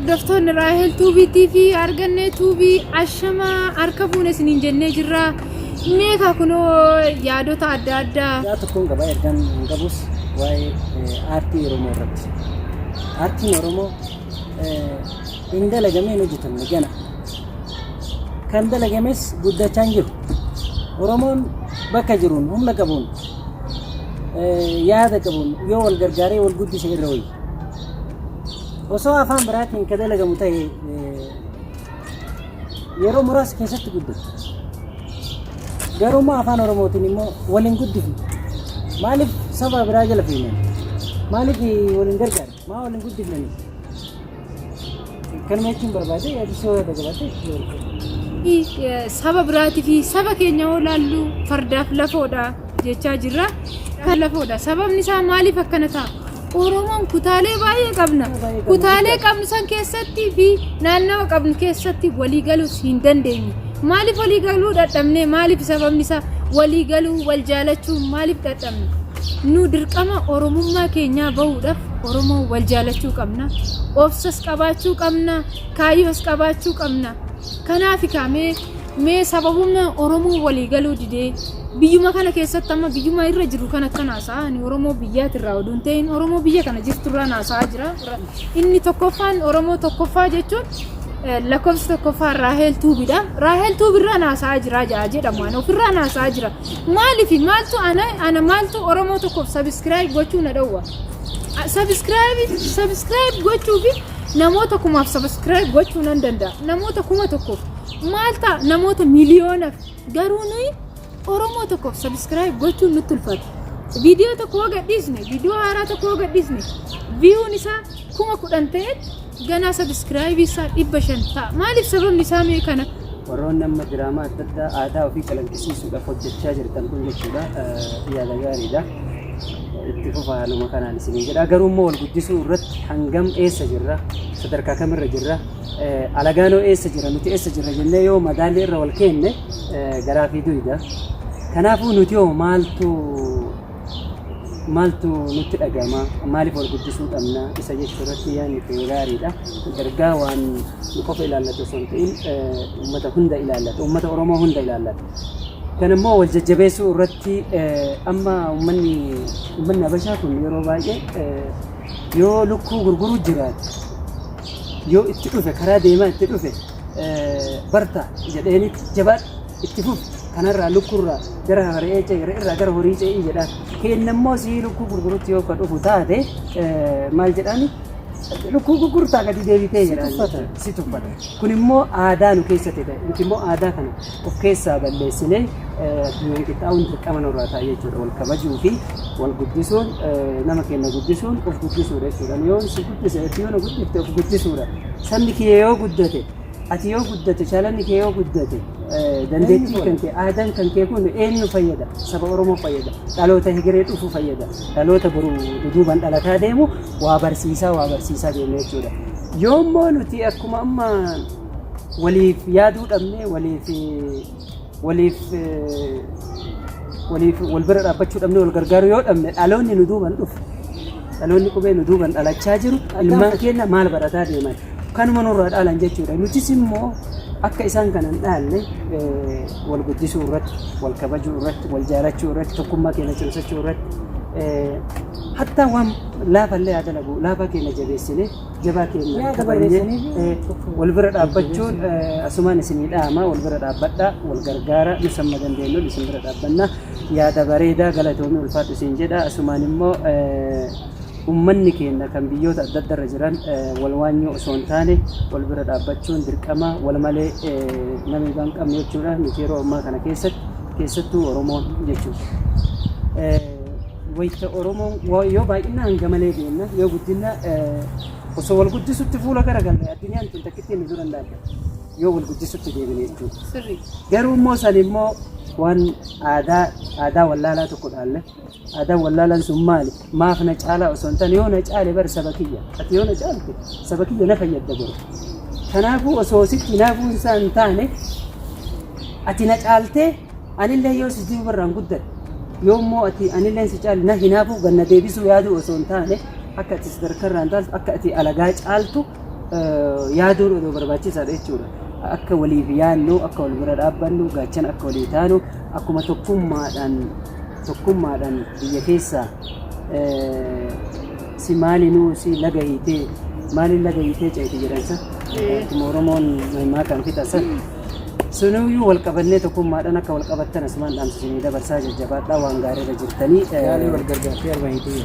hordoftoonni Raahel Tuubii TV arganne Tuubii ashama harka fuune isiniin jennee jirra. Meeqa kunoo yaadota adda addaa yaa tokkoon gabaa ergan gabus waa'ee aartii Oromoo irratti. Aartiin Oromoo hin dalagameen hojjetamne gana. Kan dalagames guddachaa jiru. Oromoon bakka jiruun humna qabuun yaada qabuun yoo wal gargaaree wal guddisee irra wayyi. Osoo afaan biraatiin ka dalagamu ta'e yeroo muraasa keessatti guddatu. Garuu afaan Oromootiin immoo waliin guddifne. Maaliif saba biraa jala fiinan? Maaliif waliin gargaare? Maa waliin guddifnani? Kan meetiin barbaade yaadisoo dagalatee saba biraatii fi saba keenya olaallu fardaaf lafoodha jechaa jirra. Kan lafoodha. Sababni isaa maaliif akkana ta'a? Oromoon kutaalee baay'ee qabna. Kutaalee qabnu san keessatti fi naannawa qabnu keessatti walii galuus hin dandeenye. Maaliif walii galuu dadhabne? Maaliif sababni isaa walii galuu wal jaalachuu maaliif dadhabne? Nu dirqama Oromummaa keenyaa bahuudhaaf Oromoo wal jaalachuu qabna. Obsas qabaachuu qabna. Kaayyoos qabaachuu qabna. Kanaaf mee sababuma Oromoo walii galuu didee biyyuma kana keessatti amma biyyuma irra jiru kana kanaasaa ani Oromoo biyyaati irraa oduun ta'in Oromoo biyya kana jirtu irraa naasaa jira. Inni tokkoffaan Oromoo tokkoffaa jechuun lakkoofsa tokkoffaa Raahel Tuubiidha. Raahel Tuubiirraa naasaa jira jedhamu ani ofirraa naasaa jira. Maaliif maaltu maaltu Oromoo tokkoof subscribe gochuu na dhowwa. Subscribe gochuufi namoota kumaaf subscribe gochuu nan danda'a. Namoota kuma tokkoof maalta namoota miliyoonaaf garuu nuyi Oromoo tokkoof subscribe gochuun nutti ulfata. Viidiyoo tokko gadhiisne, viidiyoo haaraa tokko gadhiisne, viiyuun isaa 10,000 ta'e ganaa subscribe isaa 500 ta'a. Maaliif sababni isaa mee kana? warroonni amma diraamaa adda addaa aadaa ofii calaqqisiisuudhaaf hojjechaa jirtan kun jechuudha yaada gaariidha. Itti fufaa haaluma kanaan isinii jedha. Garuu immoo wal guddisuu irratti hangam eessa jirra? Sadarkaa kamirra jirra? Alagaanoo eessa jira? Nuti eessa jirra jennee yoo madaalli irra wal keenne garaa fi duwidha. Kanaafuu nuti yoo maaltu nutti dhagama? Maaliif wal guddisuu dhabna? Isa jechuu irratti yaadni kee gaariidha. Dargaa waan nu qofa ilaallatu osoo hin ta'in uummata hunda ilaallatu, uummata Oromoo hunda ilaallatu. Kan immoo wal jajjabeessuu irratti amma uummanni Habashaa kun yeroo baay'ee yoo lukkuu gurguruu jiraate yoo itti dhufe karaa deemaa itti dhufe barta jedheenitti jabaadha itti fufu kanarraa lukkuurraa gara re'ee irraa gara horii ce'ii jedhaan kennammoo si lukkuu gurgurutti yoo ka dhufu taate maal jedhaani lukkuu gurgurtaa gadi deebitee jedhaan si tuffata. Kun immoo aadaa nu keessatti ta'e nuti immoo aadaa kana of keessaa balleessinee addunyaan qixxaa'uun dirqama nurraa ta'a jechuudha. Wal kabajuu fi wal guddisuun nama keenya guddisuun of guddisuudha jechuudha. Yoo si guddise yoo na guddifte of guddisuudha. Sabni kee yoo guddate ati yoo guddate caalanni kee yoo guddate dandeettii kan kee aadaan kan kee kun eenyu fayyada? Saba Oromoo fayyada. Dhaloota higiree dhufu fayyada. Dhaloota boruu duduuban dhalataa deemu waa barsiisaa deemu jechuudha. Yoommoo nuti akkuma amma waliif yaaduu dhabne waliif wal bira dhaabbachuu dhabne wal gargaaru yoo dhabne dhaloonni nu duuban dhufu. Dhaloonni qubee nu duuban dhalachaa jiru. Ilmaan keenya maal barataa deeman? Kanuma nurraa dhaalan jechuudha. Nutis immoo akka isaan kanan dhaalle wal guddisuu irratti, wal kabajuu irratti, wal jaalachuu irratti, tokkummaa keenya cimsachuu irratti hatta waan laafallee haa dalagu laafa keenya jabeessinee jabaa keenya kabajnee wal bira dhaabbachuun asumaan isinii dhaama wal bira dhaabbadhaa wal gargaara nu samma dandeenyu isin bira dhaabbannaa yaada bareedaa galatoomii ulfaatu isin jedha asumaan immoo ummanni keenya kan biyyoota adda addarra jiran wal waanyoo osoo hin taane wal bira dhaabbachuun dirqama wal malee namni waan qabne jechuudha. Nuti yeroo ammaa kana keessattuu Oromoon jechuudha. Wayita Oromoon yoo baay'inaan hanga malee deemna yoo guddina osoo wal guddisutti fuula garagalle addunyaan tun takkitti nu duran dhaabba yoo wal guddisutti deemne jechuudha. Garuu immoo san immoo waan aadaa wallaalaa tokko dhaalle aadaa wallaalaan sun maali? Maaf na caalaa osoo hin taane yoo na caale bar saba kiyya ati yoo na caalte saba kiyya na fayyadda godhu. Kanaafuu osoo sitti hinaafuun isaa hin taane ati na caaltee anillee yoo si duubarraan guddadhe yoommoo ati anillee si caale na hinaafuu ganna deebisuu yaaduu osoo hin taane akka ati sadarkarraan taaltu akka ati alagaa caaltu yaaduu barbaachisaadha jechuudha. Akka waliif yaadnu, akka wal bira dhaabbannu, gaachana akka walii taanu, akkuma tokkummaadhaan biyya keessaa si maalinuu si laga hiitee maaliin laga hiitee ceeti jedhansa. Akkuma Oromoon himaa kan fixasan. Sunuyyuu wal qabannee tokkummaadhaan akka wal qabattan asumaan dhaamsisinii dabarsaa jajjabaadhaa waan gaariirra jirtanii. Gaalee wal gargaartee arba hiitee.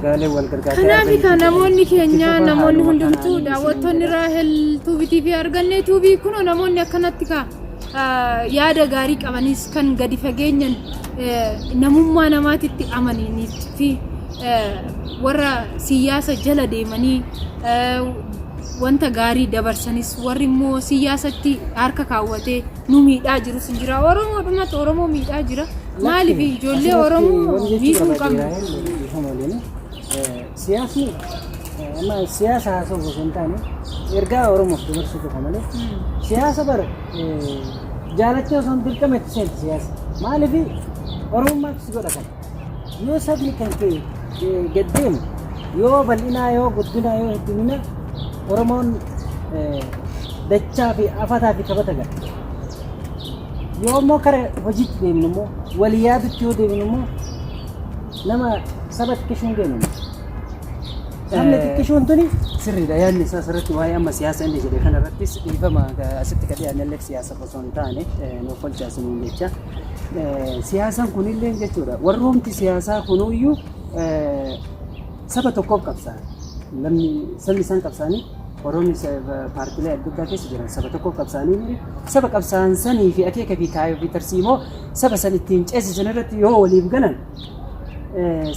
Gaalee wal gargaartee arba hiitee. Kanaaf namoonni keenya namoonni hundumtuu daawwattoonni Raahel tuubitii fi argannee tuubii kunoo namoonni akkanatti yaada gaarii qabanis kan gadi fageenyan namummaa namaatitti amananii fi warra siyaasa jala deemanii wanta gaarii dabarsanis warri immoo siyaasatti harka kaawwatee nu miidhaa jirus hin jira. Oromoodhumatti Oromoo miidhaa jira. Maaliif ijoollee Oromoo miidhuu qabna? Siyaasni amma siyaasa haasa'uuf osoo hin taane ergaa Oromoof dabarsuu qofa malee siyaasa bara jaalachuu osoo hin dirqama itti seenti siyaasa. Maaliif Oromummaaf si godha kana. Yoo sabni kan ka'e gaddeemu yoo bal'inaa yoo guddinaa yoo heddumina Oromoon dachaa fi afataa fi kabata gara. Yoo immoo kara hojiitti deemnu immoo walii yaadutti yoo deemnu immoo nama saba xiqqishuun deemnu. Sabni xiqqishuun tuni sirriidha. Yaadni isaa asirratti waa'ee amma siyaasa inni jedhe kanarrattis dhiifama asitti kan dhiyaannellee siyaasa osoo hin taane nuuf olchaasanii jecha. Siyaasaan kunillee jechuudha. Warroomti siyaasaa kunuyyuu saba tokkoof qabsaa'an. Sabni isaan qabsaa'anii Oromoon paartiilee adda addaa keessa jiran saba tokkoof qabsaa'anii saba qabsaa'an sanii fi akeeka fi kaayoo fi tarsiimoo saba san ittiin ceesisan irratti yoo waliif galan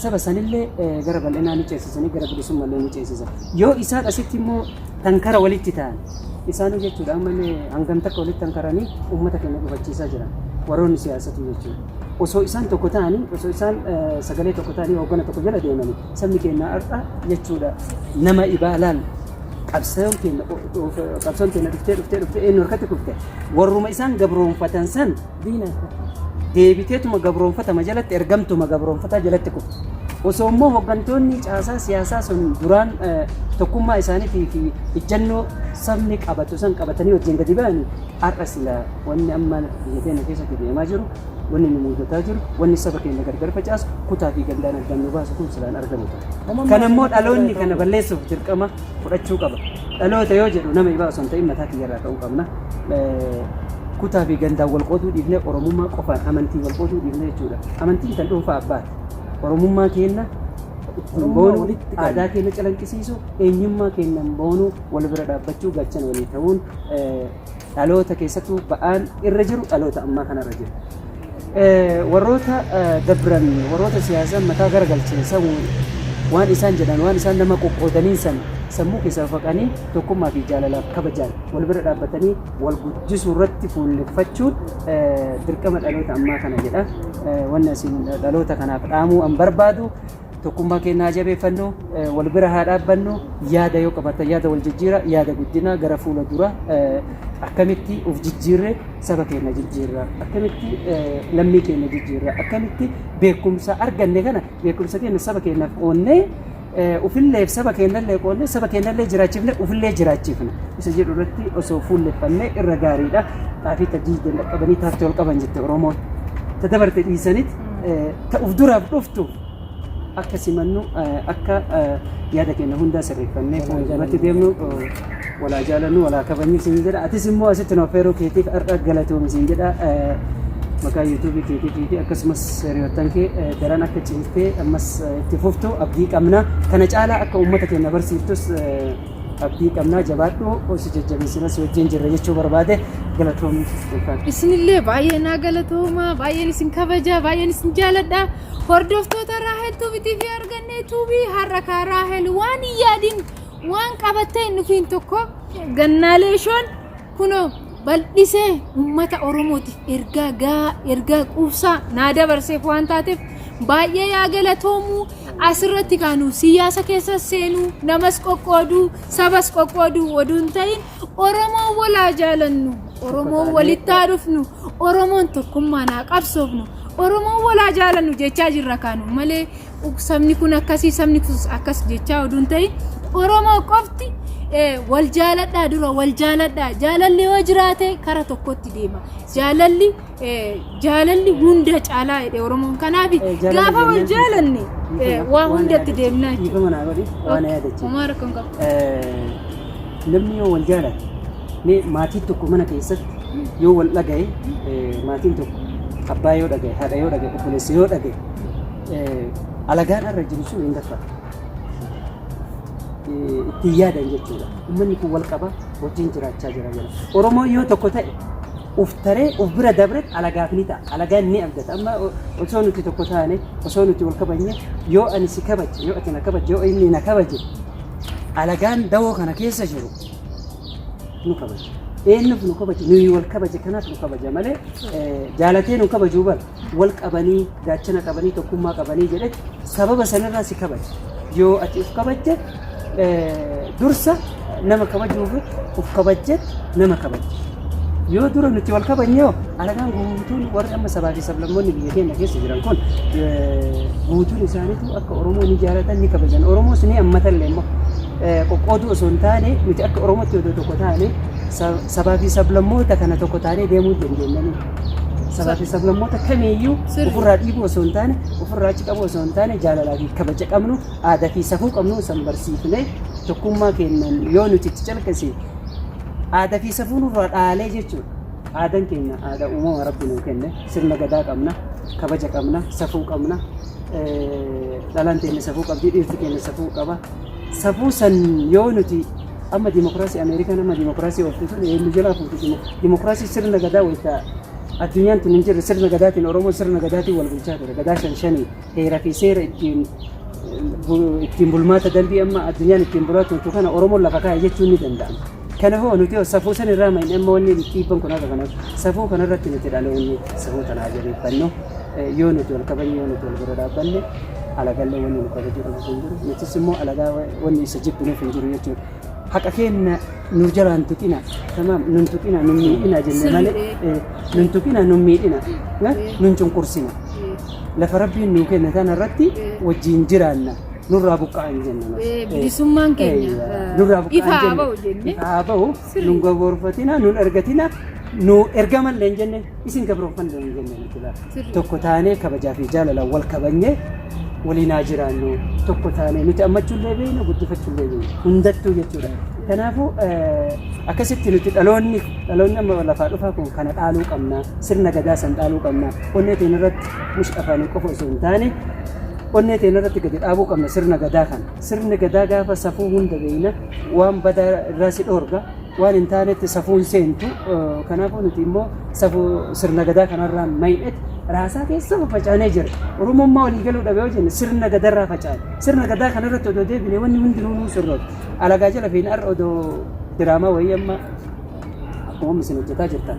saba sanillee gara bal'inaa ni ceesisanii gara bilisummallee ni ceesisan. Yoo isaan asitti immoo tankara walitti ta'an isaanuu jechuudha ammallee hangam takka walitti tankaranii uummata keenya dhufachiisaa jiran warroonni siyaasatu jechuudha. Osoo isaan tokko ta'anii osoo isaan sagalee tokko ta'anii hoggana tokko jala deemanii sabni keenya har'a jechuudha nama ibaalaan qabsoon keenya dhuftee eenyu harkatti kufte warruma isaan gabroonfatan san diina deebiteetuma gabroonfatama jalatti ergamtuma gabroonfataa jalatti kufte. Osoo immoo hoggantoonni caasaa siyaasaa sun duraan tokkummaa isaaniitii fi ijjannoo sabni qabatu san qabatanii wajjin gadi ba'anii har'a sila wanni amma biyya keenya keessatti deemaa jiru wanni nu mudataa jiru wanni saba keenya gargar facaasu kutaa fi gandaan addaan nu baasu kun silaan argamu. Kan immoo dhaloonni kana balleessuuf dirqama fudhachuu qaba. Dhaloota yoo jedhu nama ibaa osoo hin ta'in mataa kiyyarraa ta'uu qabna. Kutaa fi gandaan wal qooduu dhiifnee Oromummaa qofaan amantii wal qooduu dhiifnee jechuudha. Amantiin kan dhuunfaa abbaati. Oromummaa keenya ittiin boonu aadaa keenya calanqisiisu eenyummaa keenyan boonu wal bira dhaabbachuu gaachana walii ta'uun dhaloota keessattuu ba'aan irra jiru dhaloota ammaa kanarra jiru. Warroota dabran warroota siyaasaa mataa garagalchee waan isaan jedhan waan isaan nama qoqqoodaniin san sammuu keessaa faqanii tokkummaa fi jaalalaaf kabajaan wal bira dhaabbatanii wal guddisuu irratti fuulleffachuun dirqama dhaloota ammaa kana jedha. Wanni asiin dhaloota kanaaf dhaamuu an barbaadu tokkummaa keenyaa jabeeffannu wal bira haa dhaabbannu yaada yoo qabaatan yaada wal jijjiira yaada guddinaa gara fuula dura akkamitti uf jijjiirre saba keenya jijjiirra akkamitti lammii keenya jijjiirra akkamitti beekumsa arganne kana beekumsa keenya saba keenyaaf qoonnee ufilleef saba keenyallee qoonnee saba keenyallee jiraachifne ufillee jiraachifne isa jedhu irratti osoo fuulleffannee irra gaariidha. Xaafii tajjiijiin dhaqqabanii taartee ol qaban jette Oromoon tadabarte dhiisanitti ta'uuf duraaf dhuftu akka simannu akka yaada keenya hundaa sirreeffannee fuulduratti deemnu walaa jaalannu walaa kabajnu isin jedha. Atis immoo asitti nu affeeruu keetiif har'a galatoomi isin jedha. Maqaa yuutuubii keetii fi akkasumas hiriyoottan kee daran akka cimtee ammas itti fuftu abdii qabna. Kana caalaa akka uummata keenya barsiiftus abdii qabna. Jabaadhu osoo jajjabeessinas wajjin jirra jechuu barbaade galatoomi. Isinillee baay'ee naa galatooma baay'een isin kabaja baay'een isin jaaladha. Hordoftoota Raahel tuubitii fi argannee tuubii har'a kaa Raahel waan hin yaadin waan qabattee nufiin tokko gannaalee shoon kunoo bal'isee uummata Oromootiif ergaa quubsaa naa dabarseef waan taateef baay'ee yaa galatoomu. Asirratti kaanu siyaasa keessa seenuu namas qoqqooduu sabas qoqqooduu oduun ta'in Oromoo walaa jaalannu Oromoo walitti haa dhufnu Oromoon tokkummaan haa qabsoofnu Oromoo walaa jaalannu jechaa jirra kaanu malee sabni kun akkasii sabni kun akkas jechaa oduun ta'in Oromoo qofti wal jaaladhaa dura wal jaaladhaa jaalalli yoo jiraate kara tokkotti deema jaalalli hunda caalaa jedhe Oromoon kanaaf gaafa wal jaalanne waa hundatti deemnaa namni yoo wal jaalate maatiin tokko mana keessatti yoo wal dhagaye maatiin tokko abbaa yoo dhagaye haadha yoo dhagaye obboleessa yoo dhagaye alagaan irra jiru sun hin gaffatu itti yaadan jechuudha uummanni kun wal qaba wajjin jiraachaa jira Oromoo yoo tokko ta'e uftaree uf bira dabre alagaaf ni ta'a alagaan ni abdata amma osoo nuti tokko taane osoo nuti wal kabajne yoo ani si kabaje yoo ati na kabaje yoo inni na kabaje alagaan dawoo kana keessa jiru nu kabaje eenyuuf nu kabaje nuyi wal kabaje kanaaf nu kabaje malee jaalatee nu kabajuu bal wal qabanii gaachana qabanii tokkummaa qabanii jedhe sababa sanarraa si kabaje yoo ati uf kabaje dursa nama kabajuuf uf kabaje nama kabaje yoo dura nuti wal kabajnee alagaan guutuun warra amma sabaa fi sablammoonni biyya keenya keessa jiran kun guutuun isaaniitu akka Oromoo ni jaalatan ni kabajan Oromoos ni ammatallee immoo qoqqooduu osoo hin taane nuti akka Oromootti yoo tokko taane sabaa fi sablammoota kana tokko taanee deemuu dandeenyanii sabaa fi sablammoota kamiiyyuu ofirraa dhiibuu osoo hin taane ofirraa achi qabu osoo hin taane jaalalaa fi kabaja qabnu aadaa fi safuu qabnu san barsiifnee tokkummaa kennan yoo nuti itti calqisne aadaa fi safuu nurraa dhaalee jechuudha aadaan keenya aadaa uumama rabbi nuu kenne sirna gadaa qabna kabaja qabna safuu qabna dhalaan keenya safuu qabdi dhiirti keenya safuu qaba safuu san yoo nuti amma dimokiraasii Ameerikaan amma dimokiraasii ooftu sun eenyu jalaa fuutu dimokiraasii sirna gadaa wayita addunyaan tun hin jirre sirna gadaatiin Oromoo sirna gadaatiin wal bulchaa ture gadaa shanii heeraa fi seera ittiin bulmaata dambii amma addunyaan ittiin bulaa turtu kana Oromoon lafa kaa'e jechuun ni danda'ama. Kana hoo nuti safuu san irraa mayin amma wanni dhiibban kun akka kanaaf safuu kanarratti nuti dhaloonni safuu tanaa jabeeffannu yoo nuti wal kabajne yoo nuti wal bira dhaabbanne alagallee wanni nu kabajuu qabu hin jiru nutis immoo alagaa wanni isa jibbinuuf hin jiru jechuudha. Haqa keenya nu jalaan tuqina tamam nun tuqina nun miidhina jenne malee nun tuqina nun miidhina nun cunqursina lafa rabbiin nuu kenne kana irratti wajjin jiraanna nurraa buqqa'an jenna bilisummaan keenya ifa ba'u nun gaboorfatina nun ergatina nu ergamallee hin jenne isin gabroofanne hin jenne tokko taanee kabajaa fi jaalalaan wal kabajnee waliin jiraannu tokko taanee nuti ammachuullee beeknu guddifachuullee beeknu hundattuu jechuudha. Kanaafuu akkasitti nuti dhaloonni amma lafaa dhufaa kun kana dhaaluu qabna sirna gadaa san dhaaluu qabna onnee teenya irratti mush afaanii qofa osoo hin taane onnee teenya irratti gadi dhaabuu qabna sirna gadaa kana sirni gadaa gaafa safuu hunda beekna waan badaa irraa si dhoorga waan hin taanetti safuun seentu kanaafuu nuti immoo safuu sirna gadaa kanarraa mayiidhetti raasaa keessa facaanee jira Oromummaa walii galuu dhabe yoo jenne sirna gadarraa facaane sirna gadaa kanarratti odoo deebine wanni hundinuu nuu sirroota alagaa jala fiin har'a odoo diraamaa wayii amma akkuma isin hojjetaa jirtan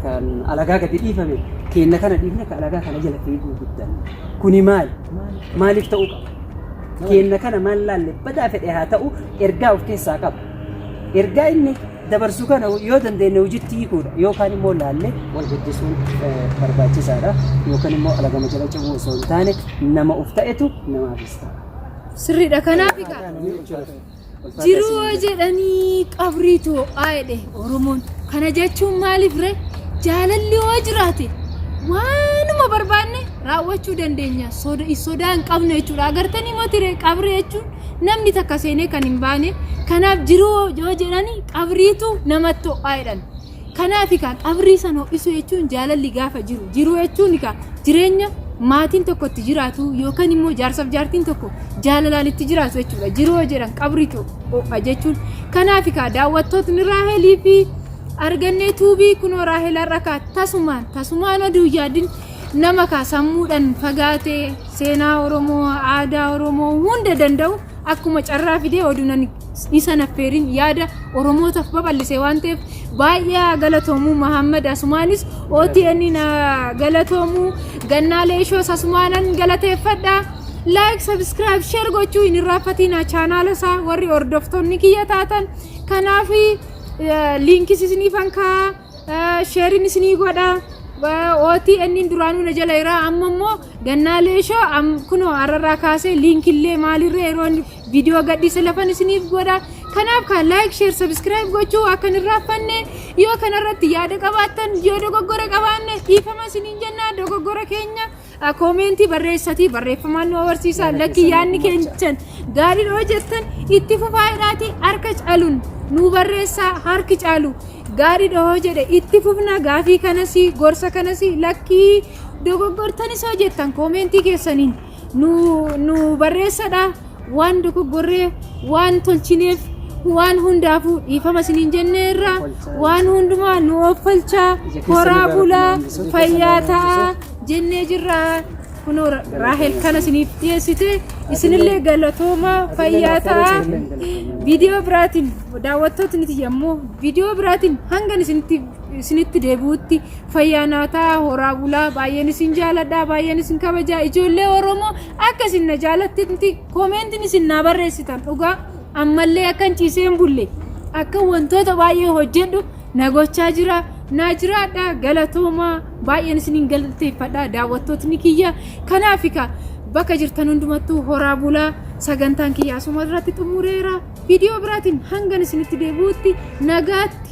kan alagaa gadi dhiifame keenya kana dhiifne ka alagaa kana jala fiiguu guddan kuni maaliif ta'uu qaba keenya kana maal laalle badaa fedhe haa ta'u ergaa of keessaa qaba ergaa inni dabarsuu kana yoo dandeenye hojiitti hiikuudha yookaan immoo laalle wal guddisuun barbaachisaadha yookaan immoo alagama jala cabuu osoo hin taane nama of ta'etu namaafis ta'a. Sirriidha kanaaf jiruu jedhanii qabriitu aayedhe Oromoon kana jechuun maaliif ree jaalalli yoo jiraate waanuma barbaanne raawwachuu dandeenya sodaa hin qabnu jechuudha agartanii mootiree qabri jechuun namni takka seenee kan hin baane kanaaf jiruu yoo jedhanii qabriitu namatti aayedhan kanaaf qabrii sana ho'isu jechuun jaalalli gaafa jiru jechuun jireenya maatiin tokko itti jiraatu yookaan immoo jaarsaaf jaartiin tokko jaalalaan itti jiraatu jechuudha jiruu jedhan qabriitu jechuun kanaaf daawwattootni Raahelii fi argannee tuubii kunoo Raahelarra tasumaan oduu yaadin nama sammuudhaan fagaatee seenaa Oromoo aadaa Oromoo hunda danda'u akkuma carraa fidee oduun isa naffeerin yaada Oromootaaf babal'isee waan ta'eef baay'ee galatoomuu Muhammad Asumaanis OTN na galatoomuu gannaalee ishoo Asumaanan galateeffadha like subscribe share gochuu hin irraanfatina chaanaala isaa warri hordoftoonni kiyya taatan kanaaf linkis isiniifan kaa sharein isinii godha OTN duraanuu na jala jira amma immoo gannaalee ishoo kunoo ararraa kaasee linkillee maalirree yeroo viidiyoo gadhiise lafan isiniif godha kanaaf kan like share subscribe gochuu akka hin raffanne yoo kanarratti yaada qabaattan yoo dogoggora qabaanne dhiifama isiniin jenna dogoggora keenya koomenti barreessatii barreeffamaan nu agarsiisa lakki yaadni keenyan gaariidha jettan itti fufaadhaati harka caaluun nu barreessaa harki caalu gaariidha jedhe itti fufna gaafii kanas gorsa kanas lakki dogoggortanis jettan koomentii keessaniin nu barreessadha waan dogoggorree waan tolchineef waan hundaafuu dhiifama isiniin jenneerra waan hundumaa nu offalchaa horaa bulaa fayyaa ta'a jennee jirra kunoo Raahel kana isiniif dhiyeessite isinillee galatooma fayyaa ta'a viidiyoo biraatiin daawwattootni yemmuu viidiyoo biraatiin hangan isinitti deebi'utti fayyaa naa ta'a horaa bulaa baay'een isin jaaladha baay'een isin kabajaa ijoollee Oromoo akka isin na jaalattitti koomentiin isin naa barreessitan dhugaa ammallee akkan ciiseen bulle akka wantoota baay'ee hojjedhu na gochaa jira naa jiraadha galatooma baay'een isiniin galateeffadha daawwattootni kiyya kanaaf bakka jirtan hundumattuu horaa bulaa sagantaan kiyya asuma irratti xumureera viidiyoo biraatiin hangan isinitti deebi'utti nagaatti